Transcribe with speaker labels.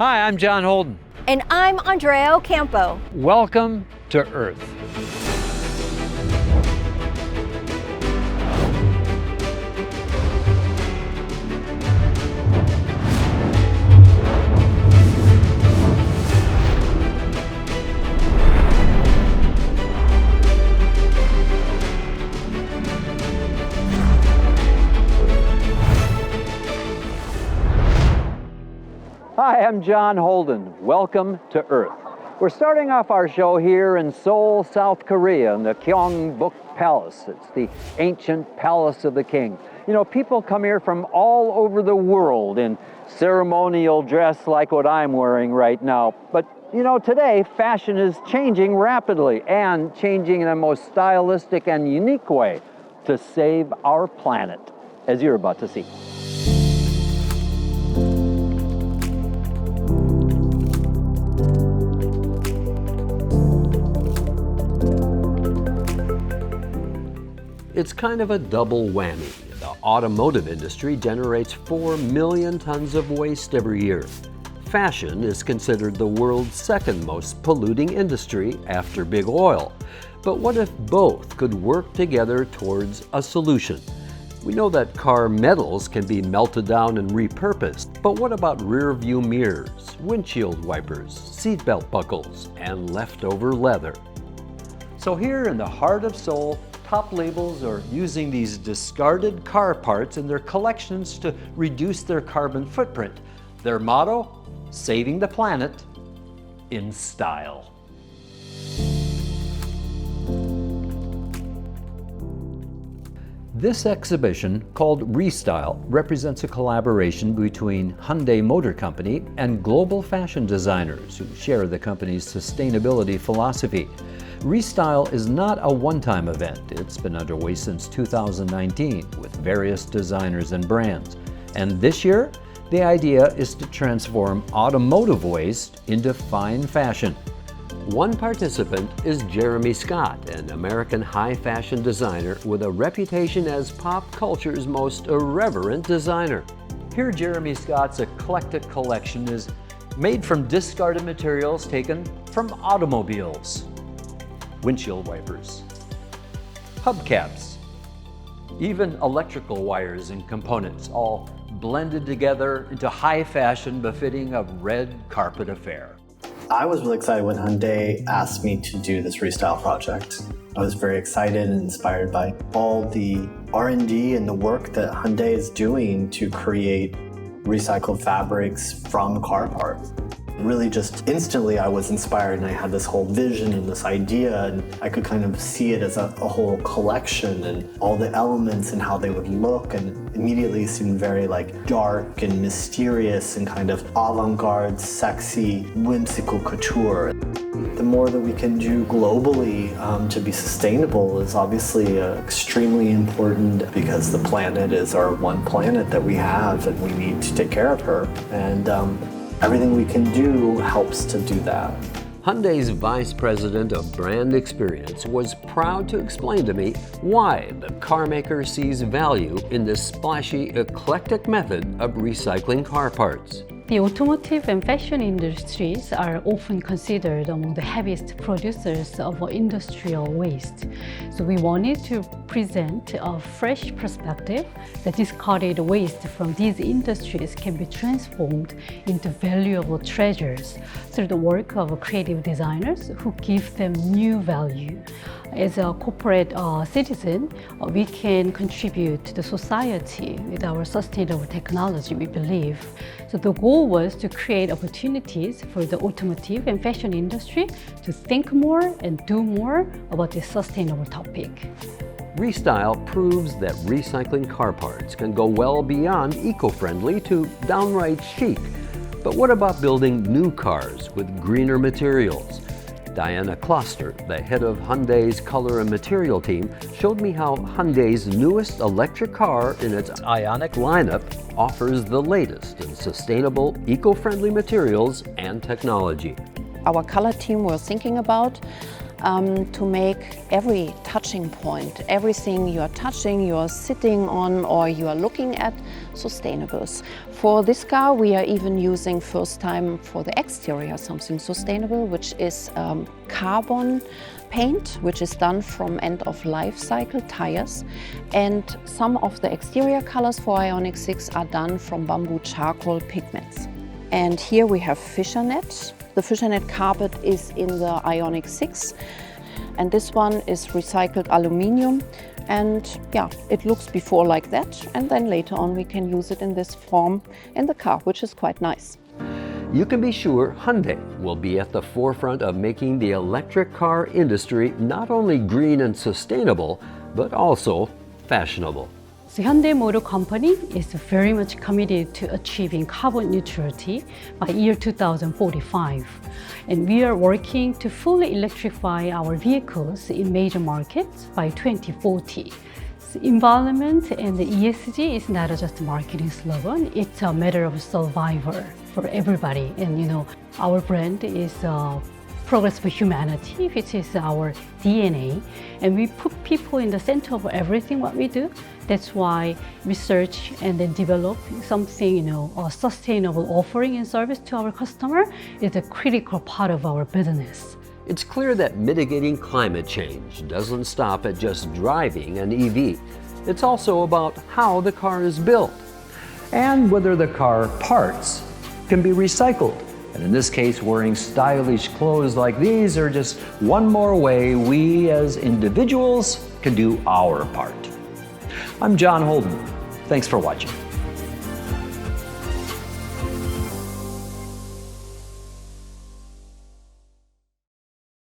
Speaker 1: Hi, I'm John Holden.
Speaker 2: And I'm Andrea Ocampo.
Speaker 1: Welcome to Earth. Hi, I'm John Holden. Welcome to Earth. We're starting off our show here in Seoul, South Korea, in the Gyeongbok Palace. It's the ancient palace of the king. You know, people come here from all over the world in ceremonial dress like what I'm wearing right now. But, you know, today fashion is changing rapidly and changing in a most stylistic and unique way to save our planet, as you're about to see. It's kind of a double whammy. The automotive industry generates 4 million tons of waste every year. Fashion is considered the world's second most polluting industry after big oil. But what if both could work together towards a solution? We know that car metals can be melted down and repurposed, but what about rear view mirrors, windshield wipers, seatbelt buckles, and leftover leather? So here in the heart of Seoul, top labels are using these discarded car parts in their collections to reduce their carbon footprint. Their motto, saving the planet in style. This exhibition, called Restyle, represents a collaboration between Hyundai Motor Company and global fashion designers who share the company's sustainability philosophy. Restyle is not a one-time event. It's been underway since 2019 with various designers and brands. And this year, the idea is to transform automotive waste into fine fashion. One participant is Jeremy Scott, an American high fashion designer with a reputation as pop culture's most irreverent designer. Here, Jeremy Scott's eclectic collection is made from discarded materials taken from automobiles. Windshield wipers, hubcaps, even electrical wires and components, all blended together into high fashion befitting a red carpet affair.
Speaker 3: I was really excited when Hyundai asked me to do this Restyle project. I was very excited and inspired by all the R&D and the work that Hyundai is doing to create recycled fabrics from car parts. Really just instantly I was inspired and I had this whole vision and this idea, and I could kind of see it as a whole collection and all the elements and how they would look, and immediately seemed very like dark and mysterious and kind of avant-garde, sexy, whimsical couture. The more that we can do globally to be sustainable is obviously extremely important, because the planet is our one planet that we have and we need to take care of her. And everything we can do helps to do that.
Speaker 1: Hyundai's Vice President of Brand Experience was proud to explain to me why the carmaker sees value in this splashy, eclectic method of recycling car parts.
Speaker 4: The automotive and fashion industries are often considered among the heaviest producers of industrial waste. So we wanted to present a fresh perspective that discarded waste from these industries can be transformed into valuable treasures through the work of creative designers who give them new value. As a corporate citizen, we can contribute to the society with our sustainable technology, we believe. So the goal was to create opportunities for the automotive and fashion industry to think more and do more about this sustainable topic.
Speaker 1: Restyle proves that recycling car parts can go well beyond eco-friendly to downright chic. But what about building new cars with greener materials? Diana Kloster, the head of Hyundai's color and material team, showed me how Hyundai's newest electric car in its Ioniq lineup offers the latest in sustainable, eco-friendly materials and technology.
Speaker 5: Our color team was thinking about to make every touching point, everything you are touching, you are sitting on, or you are looking at, sustainable. For this car, we are even using first time for the exterior something sustainable, which is carbon paint, which is done from end of life cycle tires. And some of the exterior colors for Ioniq 6 are done from bamboo charcoal pigments. And here we have fishernet. The fishernet carpet is in the Ioniq 6. And this one is recycled aluminium. And yeah, it looks before like that. And then later on we can use it in this form in the car, which is quite nice.
Speaker 1: You can be sure Hyundai will be at the forefront of making the electric car industry not only green and sustainable, but also fashionable.
Speaker 4: The Hyundai Motor Company is very much committed to achieving carbon neutrality by year 2045. And we are working to fully electrify our vehicles in major markets by 2040. The environment and the ESG is not just a marketing slogan, it's a matter of survival for everybody. And our brand is Progress for Humanity, which is our DNA. And we put people in the center of everything what we do. That's why research and then develop something, a sustainable offering and service to our customer is a critical part of our business.
Speaker 1: It's clear that mitigating climate change doesn't stop at just driving an EV. It's also about how the car is built and whether the car parts can be recycled. And in this case, wearing stylish clothes like these are just one more way we as individuals can do our part. I'm John Holden. Thanks for watching.